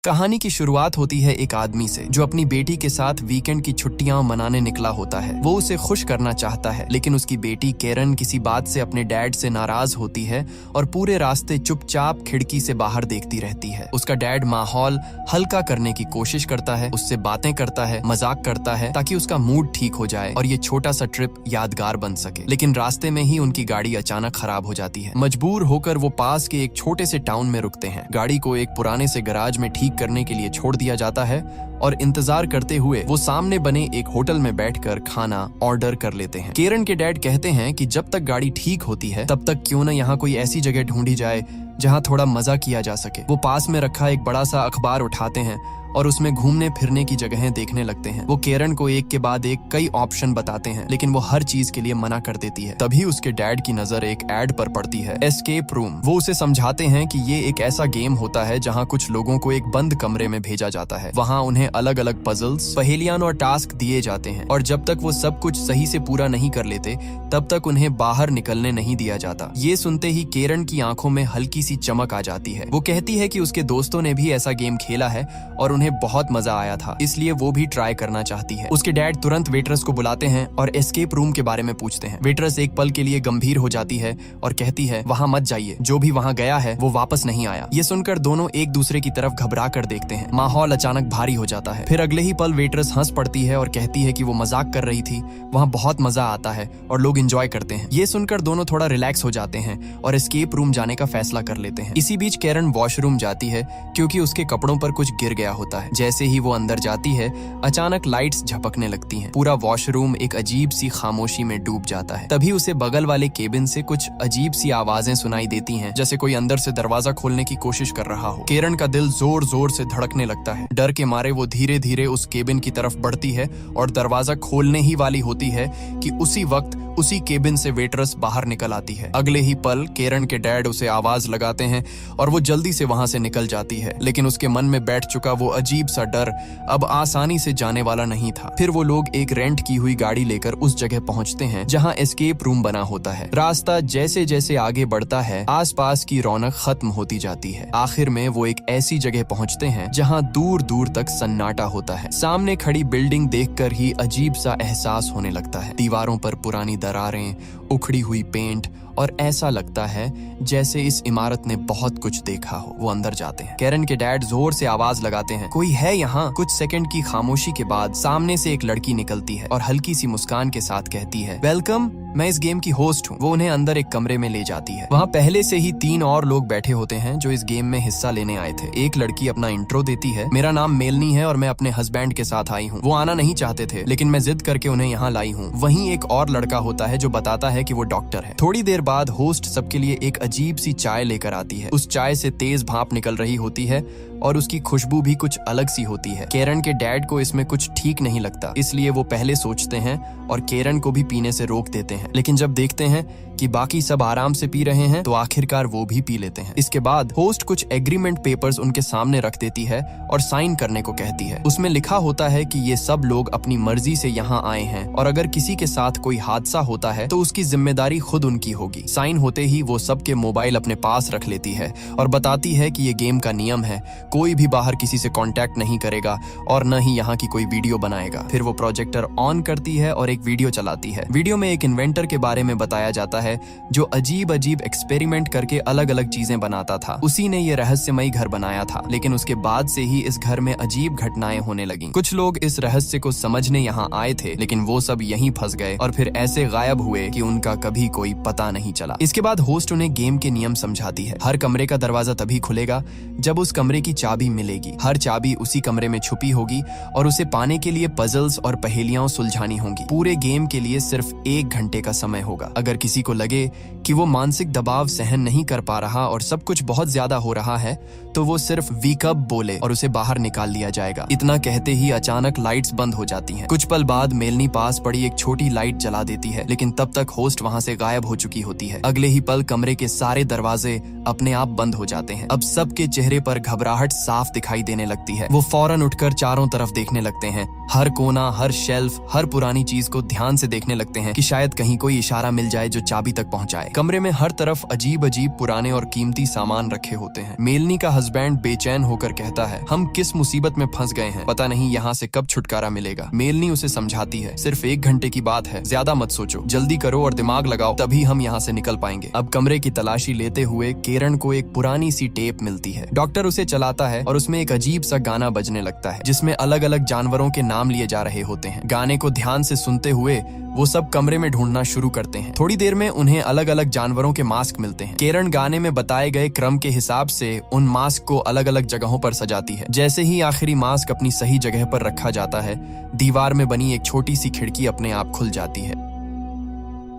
कहानी की शुरुआत होती है एक आदमी से जो अपनी बेटी के साथ वीकेंड की छुट्टियां मनाने निकला होता है। वो उसे खुश करना चाहता है, लेकिन उसकी बेटी केरन किसी बात से अपने डैड से नाराज होती है और पूरे रास्ते चुपचाप खिड़की से बाहर देखती रहती है। उसका डैड माहौल हल्का करने की कोशिश करता है, उससे बातें करता है, मजाक करता है ताकि उसका मूड ठीक हो जाए और ये छोटा सा ट्रिप यादगार बन सके। लेकिन रास्ते में ही उनकी गाड़ी अचानक खराब हो जाती है। मजबूर होकर वो पास के एक छोटे से टाउन में रुकते हैं। गाड़ी को एक पुराने से गराज में ठीक करने के लिए छोड़ दिया जाता है और इंतजार करते हुए वो सामने बने एक होटल में बैठकर खाना ऑर्डर कर लेते हैं। केरन के डैड कहते हैं कि जब तक गाड़ी ठीक होती है तब तक क्यों न यहाँ कोई ऐसी जगह ढूंढी जाए जहाँ थोड़ा मजा किया जा सके। वो पास में रखा एक बड़ा सा अखबार उठाते हैं और उसमें घूमने फिरने की जगहें देखने लगते हैं। वो केरन को एक के बाद एक कई ऑप्शन बताते हैं, लेकिन वो हर चीज के लिए मना कर देती है। तभी उसके डैड की नजर एक एड पर पड़ती है, एस्केप रूम। वो उसे समझाते हैं कि ये एक ऐसा गेम होता है जहाँ कुछ लोगों को एक बंद कमरे में भेजा जाता है। वहाँ उन्हें अलग अलग पजल्स, पहेलियां और टास्क दिए जाते हैं और जब तक वो सब कुछ सही से पूरा नहीं कर लेते तब तक उन्हें बाहर निकलने नहीं दिया जाता। ये सुनते ही केरन की आंखों में हल्की सी चमक आ जाती है। वो कहती है कि उसके दोस्तों ने भी ऐसा गेम खेला है और उन्हें बहुत मजा आया था, इसलिए वो भी ट्राई करना चाहती है। उसके डैड तुरंत वेटरस को बुलाते हैं और एस्केप रूम के बारे में पूछते हैं। वेटरस एक पल के लिए गंभीर हो जाती है और कहती है, वहां मत जाइए, जो भी वहां गया है वो वापस नहीं आया। ये सुनकर दोनों एक दूसरे की तरफ घबरा कर देखते हैं। माहौल अचानक भारी हो जाता है। फिर अगले ही पल वेटरस हंस पड़ती है और कहती है कि वो मजाक कर रही थी, वहां बहुत मजा आता है और लोग एंजॉय करते हैं। ये सुनकर दोनों थोड़ा रिलैक्स हो जाते हैं और एस्केप रूम जाने का फैसला कर लेते हैं। इसी बीच केरन वॉशरूम जाती है क्योंकि उसके कपड़ों पर कुछ गिर गया होता है। जैसे ही वो अंदर जाती है अचानक लाइट्स झपकने लगती हैं। पूरा वॉशरूम एक अजीब सी खामोशी में डूब जाता है। तभी उसे बगल वाले केबिन से कुछ अजीब सी आवाजें सुनाई देती हैं, जैसे कोई अंदर से दरवाजा खोलने की कोशिश कर रहा हो। केरन का दिल जोर जोर से धड़कने लगता है। डर के मारे वो धीरे धीरे उस केबिन की तरफ बढ़ती है और दरवाजा खोलने ही वाली होती है कि उसी वक्त उसी केबिन से वेटरस बाहर निकल आती है। अगले ही पल केरन के डैड उसे आवाज लगाते हैं और वो जल्दी से वहां से निकल जाती है, लेकिन उसके मन में बैठ चुका वो अजीब सा डर अब आसानी से जाने वाला नहीं था। फिर वो लोग एक रेंट की हुई गाड़ी लेकर उस जगह पहुंचते हैं जहां एस्केप रूम बना होता है। रास्ता जैसे जैसे आगे बढ़ता है आसपास की रौनक खत्म होती जाती है। आखिर में वो एक ऐसी जगह पहुंचते हैं जहां दूर दूर तक सन्नाटा होता है। सामने खड़ी बिल्डिंग देखकर ही अजीब सा एहसास होने लगता है। दीवारों पर पुरानी दरारें, उखड़ी हुई पेंट और ऐसा लगता है जैसे इस इमारत ने बहुत कुछ देखा हो। वो अंदर जाते हैं। केरन के डैड जोर से आवाज लगाते हैं, कोई है यहाँ? कुछ सेकंड की खामोशी के बाद सामने से एक लड़की निकलती है और हल्की सी मुस्कान के साथ कहती है, वेलकम, मैं इस गेम की होस्ट हूँ। वो उन्हें अंदर एक कमरे में ले जाती है। वहाँ पहले से ही 3 और लोग बैठे होते हैं जो इस गेम में हिस्सा लेने आए थे। एक लड़की अपना इंट्रो देती है, मेरा नाम मेलनी है और मैं अपने हस्बैंड के साथ आई हूँ। वो आना नहीं चाहते थे लेकिन मैं जिद करके उन्हें यहाँ लाई हूँ। वहीं एक और लड़का होता है जो बताता है कि वो डॉक्टर है। थोड़ी देर बाद होस्ट सबके लिए एक अजीब सी चाय लेकर आती है। उस चाय से तेज भाप निकल रही होती है और उसकी खुशबू भी कुछ अलग सी होती है। केरन के डैड को इसमें कुछ ठीक नहीं लगता, इसलिए वो पहले सोचते हैं और केरन को भी पीने से रोक देते हैं। लेकिन जब देखते हैं कि बाकी सब आराम से पी रहे हैं तो आखिरकार वो भी पी लेते हैं। इसके बाद होस्ट कुछ एग्रीमेंट पेपर्स उनके सामने रख देती है और साइन करने को कहती है। उसमें लिखा होता है कि ये सब लोग अपनी मर्जी से यहाँ आए हैं और अगर किसी के साथ कोई हादसा होता है तो उसकी जिम्मेदारी खुद उनकी होगी। साइन होते ही वो सबके मोबाइल अपने पास रख लेती है और बताती है कि ये गेम का नियम है, कोई भी बाहर किसी से कांटेक्ट नहीं करेगा और न ही यहाँ की कोई वीडियो बनाएगा। फिर वो प्रोजेक्टर ऑन करती है और एक वीडियो चलाती है। वीडियो में एक इन्वेंटर के बारे में बताया जाता है जो अजीब अजीब एक्सपेरिमेंट करके अलग अलग चीजें बनाता था। उसी ने ये रहस्यमयी घर बनाया था, लेकिन उसके बाद से ही इस घर में अजीब घटनाएं होने लगीं। कुछ लोग इस रहस्य को समझने यहाँ आए थे, लेकिन वो सब यहीं फंस गए और फिर ऐसे गायब हुए कि उनका कभी कोई पता नहीं चला। इसके बाद होस्ट उन्हें गेम के नियम समझाती है। हर कमरे का दरवाजा तभी खुलेगा जब उस कमरे की चाबी मिलेगी। हर चाबी उसी कमरे में छुपी होगी और उसे पाने के लिए पजल्स और पहेलियां सुलझानी होंगी। पूरे गेम के लिए सिर्फ 1 घंटे का समय होगा। अगर किसी को लगे कि वो मानसिक दबाव सहन नहीं कर पा रहा और सब कुछ बहुत ज्यादा हो रहा है तो वो सिर्फ वीक अप बोले और उसे बाहर निकाल लिया जाएगा। इतना कहते ही अचानक लाइट्स बंद हो जाती हैं। कुछ पल बाद मेलनी पास पड़ी एक छोटी लाइट जला देती है, लेकिन तब तक होस्ट वहां से गायब हो चुकी होती है। अगले ही पल कमरे के सारे दरवाजे अपने आप बंद हो जाते हैं। अब सबके चेहरे पर घबराहट साफ दिखाई देने लगती है। वो फौरन उठकर चारों तरफ देखने लगते हैं। हर कोना, हर शेल्फ, हर पुरानी चीज को ध्यान से देखने लगते हैं कि शायद कहीं कोई इशारा मिल जाए जो चाबी तक पहुंचाए। कमरे में हर तरफ अजीब अजीब पुराने और कीमती सामान रखे होते हैं। मेलनी का हस्बैंड बेचैन होकर कहता है, हम किस मुसीबत में फंस गए हैं, पता नहीं यहाँ से कब छुटकारा मिलेगा। मेलनी उसे समझाती है, सिर्फ 1 घंटे की बात है, ज्यादा मत सोचो, जल्दी करो और दिमाग लगाओ, तभी हम यहाँ से निकल पाएंगे। अब कमरे की तलाशी लेते हुए केरन को एक पुरानी सी टेप मिलती है। डॉक्टर उसे चलाता है और उसमें एक अजीब सा गाना बजने लगता है जिसमें अलग अलग जानवरों के नाम लिए जा रहे होते हैं। गाने को ध्यान से सुनते हुए वो सब कमरे में ढूंढना शुरू करते हैं। थोड़ी देर में उन्हें अलग अलग जानवरों के मास्क मिलते हैं। केरन गाने में बताए गए क्रम के हिसाब से उन मास्क को अलग अलग जगहों पर सजाती है। जैसे ही आखिरी मास्क अपनी सही जगह पर रखा जाता है, दीवार में बनी एक छोटी सी खिड़की अपने आप खुल जाती है।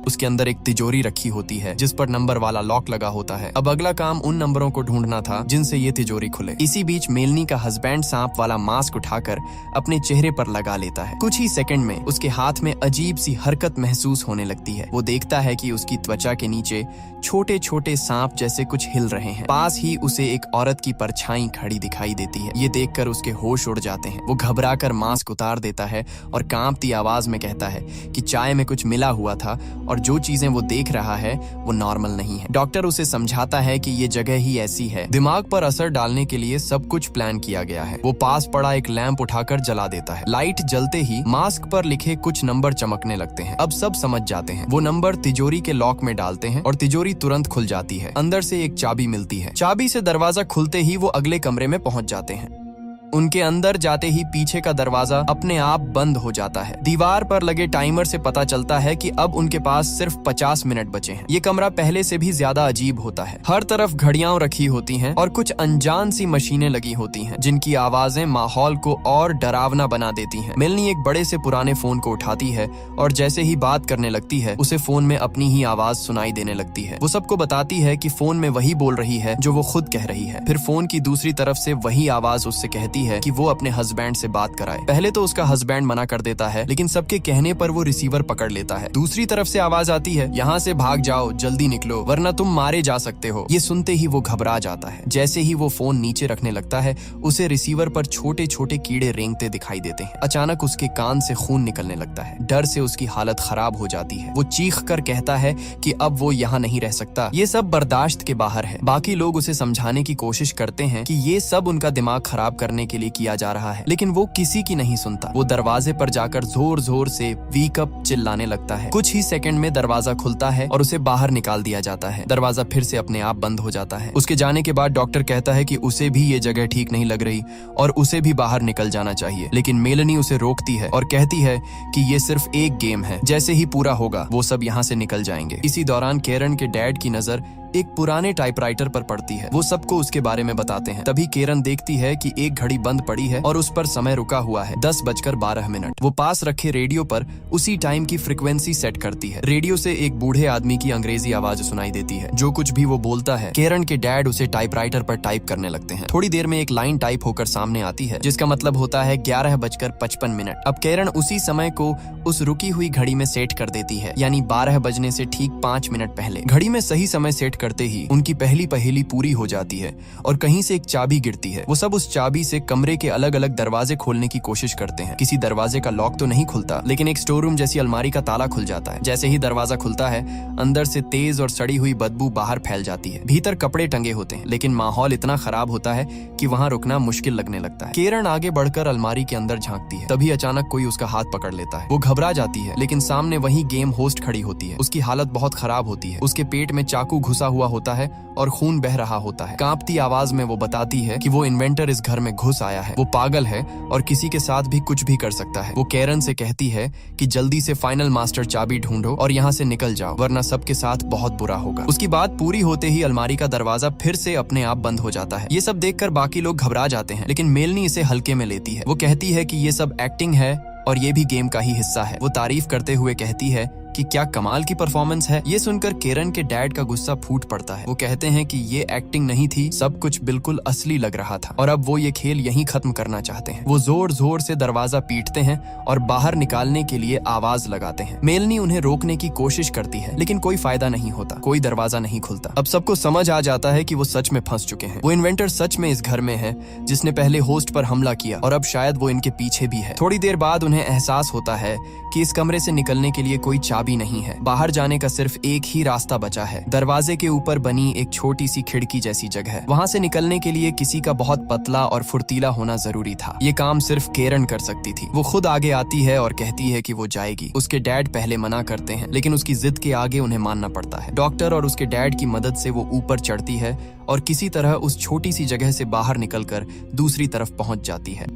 उसके अंदर एक तिजोरी रखी होती है जिस पर नंबर वाला लॉक लगा होता है। अब अगला काम उन नंबरों को ढूंढना था जिनसे ये तिजोरी खुले। इसी बीच मेलनी का हस्बैंड सांप वाला मास्क उठाकर अपने चेहरे पर लगा लेता है। कुछ ही सेकंड में उसके हाथ में अजीब सी हरकत महसूस होने लगती है। वो देखता है कि उसकी त्वचा के नीचे छोटे छोटे सांप जैसे कुछ हिल रहे हैं। पास ही उसे एक औरत की परछाई खड़ी दिखाई देती है। ये देखकर उसके होश उड़ जाते हैं। वो घबराकर मास्क उतार देता है और कांपती आवाज में कहता है कि चाय में कुछ मिला हुआ था और जो चीजें वो देख रहा है वो नॉर्मल नहीं है। डॉक्टर उसे समझाता है कि ये जगह ही ऐसी है, दिमाग पर असर डालने के लिए सब कुछ प्लान किया गया है। वो पास पड़ा एक लैंप उठाकर जला देता है। लाइट जलते ही मास्क पर लिखे कुछ नंबर चमकने लगते हैं। अब सब समझ जाते हैं। वो नंबर तिजोरी के लॉक में डालते हैं और तिजोरी तुरंत खुल जाती है। अंदर से एक चाबी मिलती है। चाबी से दरवाजा खुलते ही वो अगले कमरे में पहुंच जाते हैं। उनके अंदर जाते ही पीछे का दरवाजा अपने आप बंद हो जाता है। दीवार पर लगे टाइमर से पता चलता है कि अब उनके पास सिर्फ 50 मिनट बचे हैं। ये कमरा पहले से भी ज्यादा अजीब होता है। हर तरफ घड़ियां रखी होती हैं और कुछ अनजान सी मशीनें लगी होती हैं जिनकी आवाजें माहौल को और डरावना बना देती हैं। मेलनी एक बड़े से पुराने फोन को उठाती है और जैसे ही बात करने लगती है उसे फोन में अपनी ही आवाज सुनाई देने लगती है। वो सबको बताती है कि फोन में वही बोल रही है जो वो खुद कह रही है। फिर फोन की दूसरी तरफ से वही आवाज उससे कहती है कि वो अपने हस्बैंड से बात कराए। पहले तो उसका हस्बैंड मना कर देता है, लेकिन सबके कहने पर वो रिसीवर पकड़ लेता है। दूसरी तरफ से आवाज आती है, यहाँ से भाग जाओ, जल्दी निकलो वरना तुम मारे जा सकते हो। ये सुनते ही वो घबरा जाता है। जैसे ही वो फोन नीचे रखने लगता है उसे रिसीवर पर छोटे छोटे कीड़े रेंगते दिखाई देते हैं। अचानक उसके कान से खून निकलने लगता है। डर से उसकी हालत खराब हो जाती है। वो चीख कर कहता है कि अब वो यहाँ नहीं रह सकता। ये सब बर्दाश्त के बाहर है। बाकी लोग उसे समझाने की कोशिश करते हैं कि ये सब उनका दिमाग खराब करने के लिए किया जा रहा है, लेकिन वो किसी की नहीं सुनता। वो दरवाजे पर जाकर जोर जोर से वीक अप चिल्लाने लगता है। कुछ ही सेकंड में दरवाजा खुलता है और उसे बाहर निकाल दिया जाता है। दरवाजा फिर से अपने आप बंद हो जाता है। उसके जाने के बाद डॉक्टर कहता है कि उसे भी ये जगह ठीक नहीं लग रही और उसे भी बाहर निकल जाना चाहिए, लेकिन मेलनी उसे रोकती है और कहती है कि ये सिर्फ एक गेम है, जैसे ही पूरा होगा वो सब यहाँ से निकल जाएंगे। इसी दौरान केरन के डैड की नजर एक पुराने टाइपराइटर पर पड़ती है। वो सबको उसके बारे में बताते हैं। तभी केरन देखती है कि एक घड़ी बंद पड़ी है और उस पर समय रुका हुआ है 10:12। वो पास रखे रेडियो पर उसी टाइम की फ्रीक्वेंसी सेट करती है। रेडियो से एक बूढ़े आदमी की अंग्रेजी आवाज सुनाई देती है। जो कुछ भी वो बोलता है केरन के डैड उसे टाइपराइटर पर टाइप करने लगते हैं। थोड़ी देर में एक लाइन टाइप होकर सामने आती है जिसका मतलब होता है 11:55। अब केरन उसी समय को उस रुकी हुई घड़ी में सेट कर देती है, यानी 12 बजने से ठीक 5 मिनट पहले। घड़ी में सही समय सेट करते ही उनकी पहली पहेली पूरी हो जाती है और कहीं से एक चाबी गिरती है। वो सब उस चाबी से कमरे के अलग अलग दरवाजे खोलने की कोशिश करते हैं। किसी दरवाजे का लॉक तो नहीं खुलता, लेकिन एक स्टोर रूम जैसी अलमारी का ताला खुल जाता है। जैसे ही दरवाजा खुलता है अंदर से तेज और सड़ी हुई बदबू बाहर फैल जाती है। भीतर कपड़े टंगे होते हैं, लेकिन माहौल इतना खराब होता है कि वहाँ रुकना मुश्किल लगने लगता है। केरन आगे बढ़कर अलमारी के अंदर झांकती है। तभी अचानक कोई उसका हाथ पकड़ लेता है। वो घबरा जाती है, लेकिन सामने वही गेम होस्ट खड़ी होती है। उसकी हालत बहुत खराब होती है। उसके पेट में चाकू घुसा हुआ होता है और खून बह रहा होता है। कांपती आवाज में वो बताती है कि वो इन्वेंटर इस घर में घुस आया है। वो पागल है और किसी के साथ भी कुछ भी कर सकता है। वो केरन से कहती है कि जल्दी से फाइनल मास्टर चाबी ढूंढो और यहाँ से निकल जाओ, वरना सबके साथ बहुत बुरा होगा। उसकी बात पूरी होते ही अलमारी का दरवाजा फिर से अपने आप बंद हो जाता है। ये सब देखकर बाकी लोग घबरा जाते हैं, लेकिन मेलनी इसे हल्के में लेती है। वो कहती है कि ये सब एक्टिंग है और ये भी गेम का ही हिस्सा है। वो तारीफ करते हुए कहती है कि क्या कमाल की परफॉर्मेंस है। ये सुनकर केरन के डैड का गुस्सा फूट पड़ता है। वो कहते हैं कि ये एक्टिंग नहीं थी, सब कुछ बिल्कुल असली लग रहा था और अब वो ये खेल यहीं खत्म करना चाहते हैं। वो जोर जोर से दरवाजा पीटते हैं और बाहर निकालने के लिए आवाज लगाते हैं। मेलनी उन्हें रोकने की कोशिश करती है लेकिन कोई फायदा नहीं होता, कोई दरवाजा नहीं खुलता। अब सबको समझ आ जाता है कि वो सच में फंस चुके हैं। वो इन्वेंटर सच में इस घर में है जिसने पहले होस्ट पर हमला किया और अब शायद वो इनके पीछे भी है। थोड़ी देर बाद उन्हें एहसास होता है कि इस कमरे से निकलने के लिए कोई चाबी नहीं है। बाहर जाने का सिर्फ एक ही रास्ता बचा है, दरवाजे के ऊपर बनी एक छोटी सी खिड़की जैसी जगह। वहाँ से निकलने के लिए किसी का बहुत पतला और फुर्तीला होना जरूरी था। ये काम सिर्फ केरन कर सकती थी। वो खुद आगे आती है और कहती है कि वो जाएगी। उसके डैड पहले मना करते हैं लेकिन उसकी जिद के आगे उन्हें मानना पड़ता है। डॉक्टर और उसके डैड की मदद से वो ऊपर चढ़ती है और किसी तरह उस छोटी सी जगह से बाहर निकलकर दूसरी तरफ पहुंच जाती है।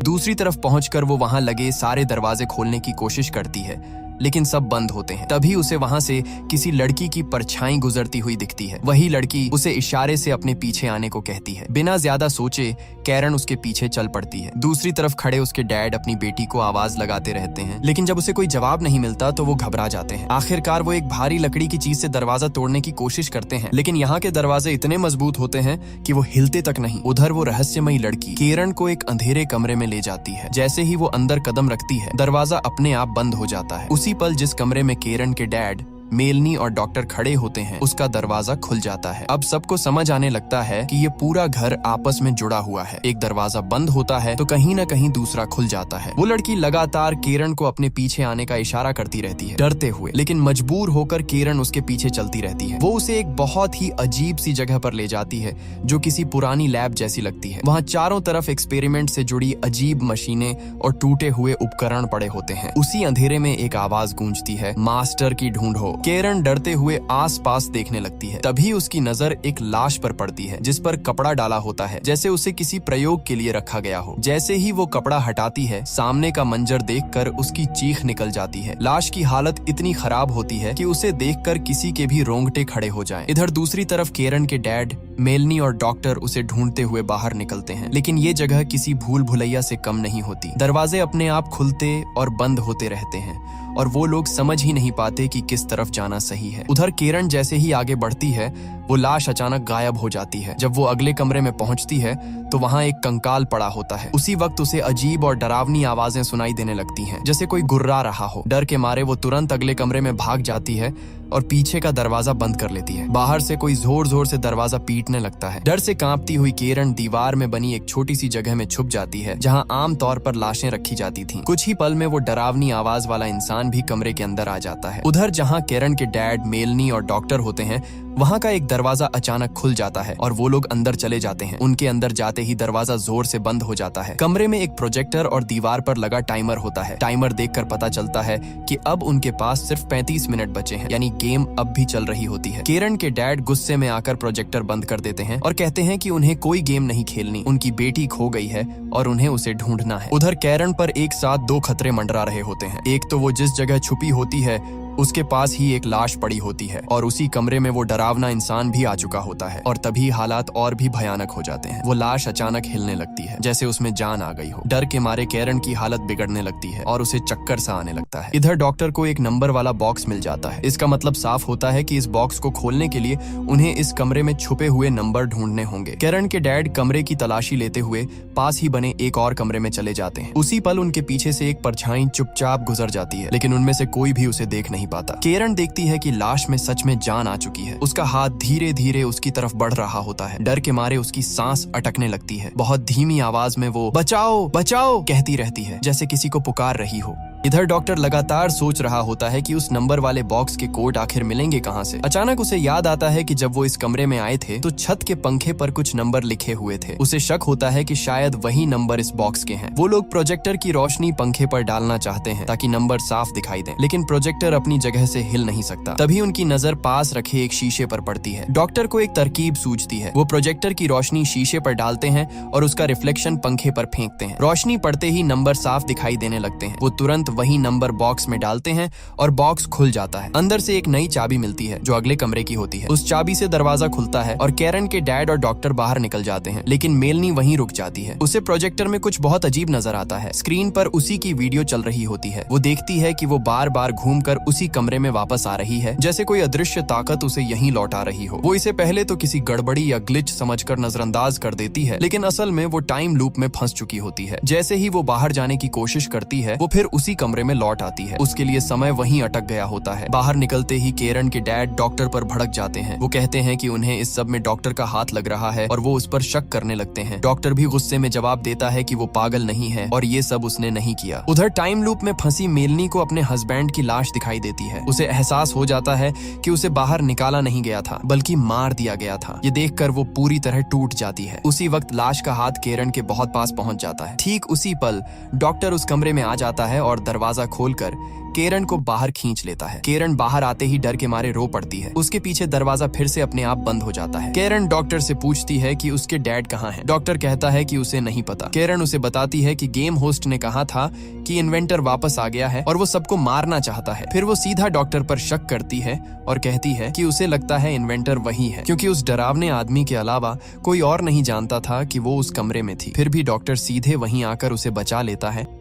दूसरी तरफ पहुंचकर वो वहां लगे सारे दरवाजे खोलने की कोशिश करती है लेकिन सब बंद होते हैं। तभी उसे वहां से किसी लड़की की परछाई गुजरती हुई दिखती है। वही लड़की उसे इशारे से अपने पीछे आने को कहती है। बिना ज्यादा सोचे कैरन उसके पीछे चल पड़ती है। दूसरी तरफ खड़े उसके डैड अपनी बेटी को आवाज लगाते रहते हैं लेकिन जब उसे कोई जवाब नहीं मिलता तो वो घबरा जाते हैं। आखिरकार वो एक भारी लकड़ी की चीज से दरवाजा तोड़ने की कोशिश करते हैं लेकिन यहाँ के दरवाजे इतने मजबूत होते हैं कि वो हिलते तक नहीं। उधर वो रहस्यमयी लड़की केरन को एक अंधेरे कमरे में ले जाती है। जैसे ही वो अंदर कदम रखती है दरवाजा अपने आप बंद हो जाता है। उसी पल जिस कमरे में केरन के डैड, मेलनी और डॉक्टर खड़े होते हैं उसका दरवाजा खुल जाता है। अब सबको समझ आने लगता है कि ये पूरा घर आपस में जुड़ा हुआ है। एक दरवाजा बंद होता है तो कहीं न कहीं दूसरा खुल जाता है। वो लड़की लगातार केरन को अपने पीछे आने का इशारा करती रहती है, डरते हुए, लेकिन मजबूर होकर केरन उसके पीछे चलती रहती है। वो उसे एक बहुत ही अजीब सी जगह पर ले जाती है जो किसी पुरानी लैब जैसी लगती है। वहाँ चारों तरफ एक्सपेरिमेंट से जुड़ी अजीब मशीनें और टूटे हुए उपकरण पड़े होते हैं। उसी अंधेरे में एक आवाज गूंजती है, मास्टर की ढूंढो। केरन डरते हुए आसपास देखने लगती है। तभी उसकी नजर एक लाश पर पड़ती है जिस पर कपड़ा डाला होता है, जैसे उसे किसी प्रयोग के लिए रखा गया हो। जैसे ही वो कपड़ा हटाती है सामने का मंजर देखकर उसकी चीख निकल जाती है। लाश की हालत इतनी खराब होती है कि उसे देखकर किसी के भी रोंगटे खड़े हो जाएं। इधर दूसरी तरफ केरन के डैड, मेलनी और डॉक्टर उसे ढूंढते हुए बाहर निकलते हैं लेकिन ये जगह किसी भूल भुलैया से कम नहीं होती। दरवाजे अपने आप खुलते और बंद होते रहते हैं और वो लोग समझ ही नहीं पाते कि किस तरफ जाना सही है। उधर केरन जैसे ही आगे बढ़ती है वो लाश अचानक गायब हो जाती है। जब वो अगले कमरे में पहुंचती है तो वहां एक कंकाल पड़ा होता है। उसी वक्त उसे अजीब और डरावनी आवाजें सुनाई देने लगती हैं, जैसे कोई गुर्रा रहा हो। डर के मारे वो तुरंत अगले कमरे में भाग जाती है और पीछे का दरवाजा बंद कर लेती है। बाहर से कोई जोर जोर से दरवाजा पीटने लगता है। डर से कांपती हुई केरन दीवार में बनी एक छोटी सी जगह में छुप जाती है जहां आम तौर पर लाशें रखी जाती थीं। कुछ ही पल में वो डरावनी आवाज वाला इंसान भी कमरे के अंदर आ जाता है। उधर जहां केरन के डैड, मेलनी और डॉक्टर होते हैं वहां का एक दरवाजा अचानक खुल जाता है और वो लोग अंदर चले जाते हैं। उनके अंदर जाते ही दरवाजा जोर से बंद हो जाता है। कमरे में एक प्रोजेक्टर और दीवार पर लगा टाइमर होता है। टाइमर देखकर पता चलता है कि अब उनके पास सिर्फ 35 मिनट बचे हैं, यानी गेम अब भी चल रही होती है। केरन के डैड गुस्से में आकर प्रोजेक्टर बंद कर देते हैं और कहते हैं कि उन्हें कोई गेम नहीं खेलनी, उनकी बेटी खो गई है और उन्हें उसे ढूंढना है। उधर केरन पर एक साथ दो खतरे मंडरा रहे होते हैं। एक तो वो जिस जगह छुपी होती है उसके पास ही एक लाश पड़ी होती है और उसी कमरे में वो डरावना इंसान भी आ चुका होता है और तभी हालात और भी भयानक हो जाते हैं। वो लाश अचानक हिलने लगती है जैसे उसमें जान आ गई हो। डर के मारे केरन की हालत बिगड़ने लगती है और उसे चक्कर सा आने लगता है। इधर डॉक्टर को एक नंबर वाला बॉक्स मिल जाता है। इसका मतलब साफ होता है कि इस बॉक्स को खोलने के लिए उन्हें इस कमरे में छुपे हुए नंबर ढूंढने होंगे। केरन के डैड कमरे की तलाशी लेते हुए पास ही बने एक और कमरे में चले जाते हैं। उसी पल उनके पीछे से एक परछाई चुपचाप गुजर जाती है लेकिन उनमें से कोई भी उसे देख नहीं पाता। केरन देखती है कि लाश में सच में जान आ चुकी है। उसका हाथ धीरे धीरे उसकी तरफ बढ़ रहा होता है। डर के मारे उसकी सांस अटकने लगती है। बहुत धीमी आवाज में वो बचाओ बचाओ कहती रहती है जैसे किसी को पुकार रही हो। इधर डॉक्टर लगातार सोच रहा होता है कि उस नंबर वाले बॉक्स के कोड आखिर मिलेंगे कहां से। अचानक उसे याद आता है कि जब वो इस कमरे में आए थे तो छत के पंखे पर कुछ नंबर लिखे हुए थे। उसे शक होता है कि शायद वही नंबर इस बॉक्स के हैं। वो लोग प्रोजेक्टर की रोशनी पंखे पर डालना चाहते हैं ताकि नंबर साफ दिखाई दें, लेकिन प्रोजेक्टर अपनी जगह से हिल नहीं सकता। तभी उनकी नजर पास रखे एक शीशे पर पड़ती है। डॉक्टर को एक तरकीब सूझती है। वो प्रोजेक्टर की रोशनी शीशे पर डालते हैं और उसका रिफ्लेक्शन पंखे पर फेंकते हैं। रोशनी पड़ते ही नंबर साफ दिखाई देने लगते हैं। वो तुरंत वही नंबर बॉक्स में डालते हैं और बॉक्स खुल जाता है। अंदर से एक नई चाबी मिलती है जो अगले कमरे की होती है। उस चाबी से दरवाजा खुलता है और कैरन के डैड और डॉक्टर बाहर निकल जाते हैं, लेकिन मेलनी वहीं रुक जाती है। उसे प्रोजेक्टर में कुछ बहुत अजीब नजर आता है। स्क्रीन पर उसी की वीडियो चल रही होती है। वो देखती है कि वो बार बार घूमकर उसी कमरे में वापस आ रही है, जैसे कोई अदृश्य ताकत उसे यहीं लौटा रही हो। वो इसे पहले तो किसी गड़बड़ी या ग्लिच समझकर नजरअंदाज कर देती है, लेकिन असल में वो टाइम लूप में फंस चुकी होती है। जैसे ही वो बाहर जाने की कोशिश करती है, वो फिर उसी कमरे में लौट आती है। उसके लिए समय वहीं अटक गया होता है। बाहर निकलते ही कैरन के डैड डॉक्टर पर भड़क जाते हैं। वो कहते हैं कि उन्हें इस सब में डॉक्टर का हाथ लग रहा है और वो उस पर शक करने लगते हैं। डॉक्टर भी गुस्से में जवाब देता है कि वो पागल नहीं है और ये सब उसने नहीं किया। उधर टाइम लूप में फंसी मेलनी को अपने हस्बैंड की लाश दिखाई देती है। उसे एहसास हो जाता है कि उसे बाहर निकाला नहीं गया था, बल्कि मार दिया गया था। ये देखकर वो पूरी तरह टूट जाती है। उसी वक्त लाश का हाथ कैरन के बहुत पास पहुंच जाता है। ठीक उसी पल डॉक्टर उस कमरे में आ जाता है और दरवाजा खोलकर कैरन को बाहर खींच लेता है। कैरन बाहर आते ही डर के मारे रो पड़ती है। उसके पीछे दरवाजा फिर से अपने आप बंद हो जाता है। कैरन डॉक्टर से पूछती है कि उसके डैड कहाँ हैं। डॉक्टर कहता है कि उसे नहीं पता। कैरन उसे बताती है कि गेम होस्ट ने कहा था कि इन्वेंटर वापस आ गया है और वो सबको मारना चाहता है। फिर वो सीधा डॉक्टर पर शक करती है और कहती है कि उसे लगता है इन्वेंटर वही है, क्योंकि उस डरावने आदमी के अलावा कोई और नहीं जानता था कि वो उस कमरे में थी। फिर भी डॉक्टर सीधे वहीं आकर उसे बचा लेता है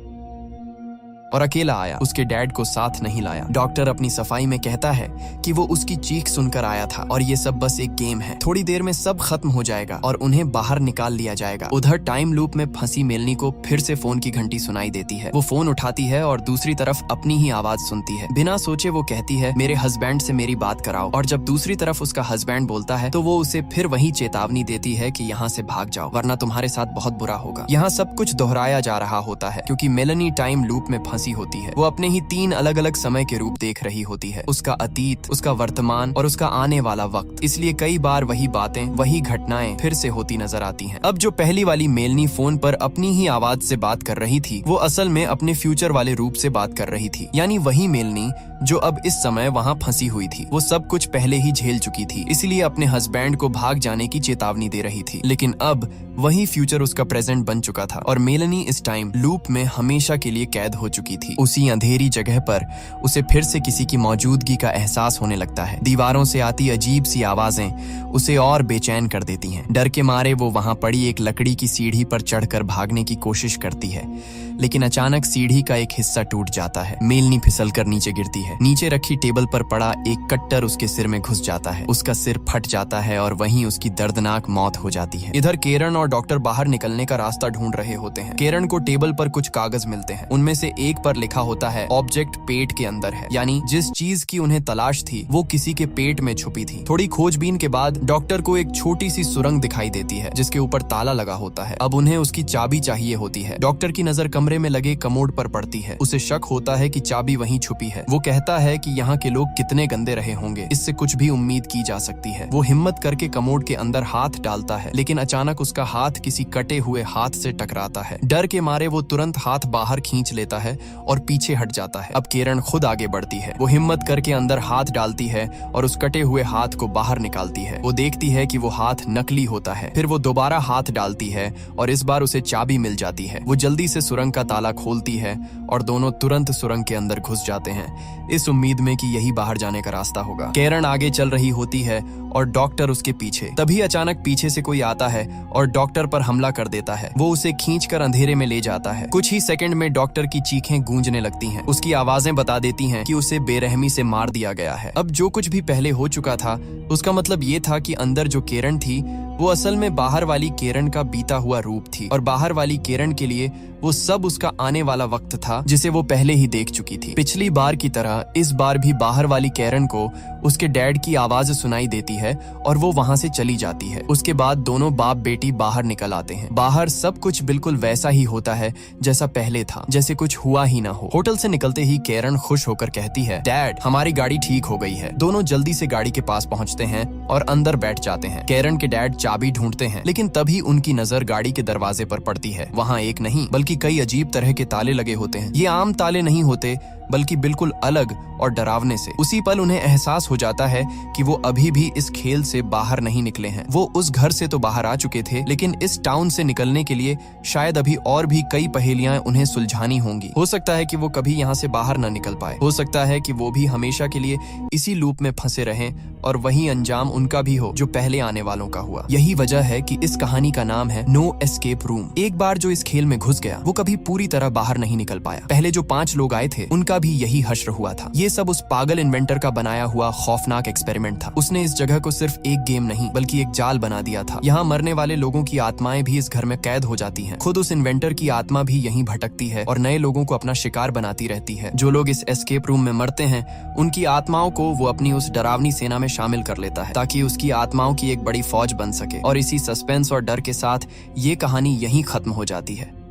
और अकेला आया, उसके डैड को साथ नहीं लाया। डॉक्टर अपनी सफाई में कहता है कि वो उसकी चीख सुनकर आया था और ये सब बस एक गेम है। थोड़ी देर में सब खत्म हो जाएगा और उन्हें बाहर निकाल लिया जाएगा। उधर टाइम लूप में फंसी मेलनी को फिर से फोन की घंटी सुनाई देती है। वो फोन उठाती है और दूसरी तरफ अपनी ही आवाज सुनती है। बिना सोचे वो कहती है, मेरे हस्बैंड से मेरी बात कराओ। और जब दूसरी तरफ उसका हस्बैंड बोलता है तो वो उसे फिर वही चेतावनी देती है कि यहाँ से भाग जाओ, वरना तुम्हारे साथ बहुत बुरा होगा। यहाँ सब कुछ दोहराया जा रहा होता है क्योंकि मेलनी टाइम लूप में होती है। वो अपने ही 3 अलग अलग समय के रूप देख रही होती है, उसका अतीत, उसका वर्तमान और उसका आने वाला वक्त। इसलिए कई बार वही बातें, वही घटनाएं फिर से होती नजर आती हैं। अब जो पहली वाली मेलनी फोन पर अपनी ही आवाज से बात कर रही थी, वो असल में अपने फ्यूचर वाले रूप से बात कर रही थी। यानी वही मेलनी जो अब इस समय वहाँ फंसी हुई थी। वो सब कुछ पहले ही झेल चुकी थी, इसलिए अपने हस्बैंड को भाग जाने की चेतावनी दे रही थी। लेकिन अब वही फ्यूचर उसका प्रेजेंट बन चुका था और मेलनी इस टाइम लूप में हमेशा के लिए कैद हो चुकी थी। उसी अंधेरी जगह पर उसे फिर से किसी की मौजूदगी का एहसास होने लगता है। दीवारों से आती अजीब सी आवाजें उसे और बेचैन कर देती हैं। डर के मारे वो वहां पड़ी एक लकड़ी की सीढ़ी पर चढ़कर भागने की कोशिश करती है, लेकिन अचानक सीढ़ी का एक हिस्सा टूट जाता है। मेलनी फिसलकर नीचे गिरती है। नीचे रखी टेबल पर पड़ा एक कट्टर उसके सिर में घुस जाता है। उसका सिर फट जाता है और वहीं उसकी दर्दनाक मौत हो जाती है। इधर कैरन और डॉक्टर बाहर निकलने का रास्ता ढूंढ रहे होते हैं। कैरन को टेबल पर कुछ कागज मिलते हैं। उनमें से एक पर लिखा होता है, ऑब्जेक्ट पेट के अंदर है, यानी जिस चीज की उन्हें तलाश थी वो किसी के पेट में छुपी थी। थोड़ी खोजबीन के बाद डॉक्टर को एक छोटी सी सुरंग दिखाई देती है जिसके ऊपर ताला लगा होता है। अब उन्हें उसकी चाबी चाहिए होती है। डॉक्टर की नजर कमरे में लगे कमोड पर पड़ती है। उसे शक होता है कि चाबी वहीं छुपी है। वो कहता है कि यहाँ के लोग कितने गंदे रहे होंगे, इससे कुछ भी उम्मीद की जा सकती है। वो हिम्मत करके कमोड के अंदर हाथ डालता है, लेकिन अचानक उसका हाथ किसी कटे हुए हाथ से टकराता है। डर के मारे वो तुरंत हाथ बाहर खींच लेता है और पीछे हट जाता है। अब कैरन खुद आगे बढ़ती है। वो हिम्मत करके अंदर हाथ डालती है और उस कटे हुए हाथ को बाहर निकालती है। वो देखती है कि वो हाथ नकली होता है। फिर वो दोबारा हाथ डालती है और इस बार उसे चाबी मिल जाती है। वो जल्दी से सुरंग का ताला खोलती है और दोनों तुरंत सुरंग के अंदर घुस जाते हैं, इस उम्मीद में कि यही बाहर जाने का रास्ता होगा। कैरन आगे चल रही होती है और डॉक्टर उसके पीछे। तभी अचानक पीछे से कोई आता है और डॉक्टर पर हमला कर देता है। वो उसे खींचकर अंधेरे में ले जाता है। कुछ ही सेकंड में डॉक्टर की चीखें गूंजने लगती हैं। उसकी आवाजें बता देती हैं कि उसे बेरहमी से मार दिया गया है। अब जो कुछ भी पहले हो चुका था उसका मतलब ये था कि अंदर जो कैरन थी वो असल में बाहर वाली कैरन का बीता हुआ रूप थी और बाहर वाली कैरन के लिए वो सब उसका आने वाला वक्त था जिसे वो पहले ही देख चुकी थी। पिछली बार की तरह इस बार भी बाहर वाली कैरन को उसके डैड की आवाज सुनाई देती है और वो वहां से चली जाती है। उसके बाद दोनों बाप बेटी बाहर निकल आते हैं। बाहर सब कुछ बिल्कुल वैसा ही होता है जैसा पहले था, जैसे कुछ हुआ ही ना हो। होटल से निकलते ही कैरन खुश होकर कहती है, डैड हमारी गाड़ी ठीक हो गई है। दोनों जल्दी से गाड़ी के पास पहुंचते हैं और अंदर बैठ जाते हैं। कैरन के डैड चाबी ढूंढते हैं, लेकिन तभी उनकी नजर गाड़ी के दरवाजे पर पड़ती है। वहाँ एक नहीं बल्कि कि कई अजीब तरह के ताले लगे होते हैं। ये आम ताले नहीं होते बल्कि बिल्कुल अलग और डरावने से। उसी पल उन्हें एहसास हो जाता है कि वो अभी भी इस खेल से बाहर नहीं निकले हैं। वो उस घर से तो बाहर आ चुके थे, लेकिन इस टाउन से निकलने के लिए शायद अभी और भी कई पहेलियां उन्हें सुलझानी होंगी। हो सकता है कि वो कभी यहाँ से बाहर न निकल पाए। हो सकता है कि वो भी हमेशा के लिए इसी लूप में फंसे रहें और वही अंजाम उनका भी हो जो पहले आने वालों का हुआ। यही वजह है कि इस कहानी का नाम है नो एस्केप रूम। एक बार जो इस खेल में घुस गया वो कभी पूरी तरह बाहर नहीं निकल पाया। पहले जो 5 लोग आए थे उनका भी यही हश्र हुआ था। ये सब उस पागल इन्वेंटर का बनाया हुआ खौफनाक एक्सपेरिमेंट था। उसने इस जगह को सिर्फ एक गेम नहीं बल्कि एक जाल बना दिया था। यहाँ मरने वाले लोगों की आत्माएं भी इस घर में कैद हो जाती हैं। खुद उस इन्वेंटर की आत्मा भी यहीं भटकती है और नए लोगों को अपना शिकार बनाती रहती है। जो लोग इस एस्केप रूम में मरते हैं उनकी आत्माओं को वो अपनी उस डरावनी सेना में शामिल कर लेता है ताकि उसकी आत्माओं की एक बड़ी फौज बन सके। और इसी सस्पेंस और डर के साथ ये कहानी यहीं खत्म हो जाती है।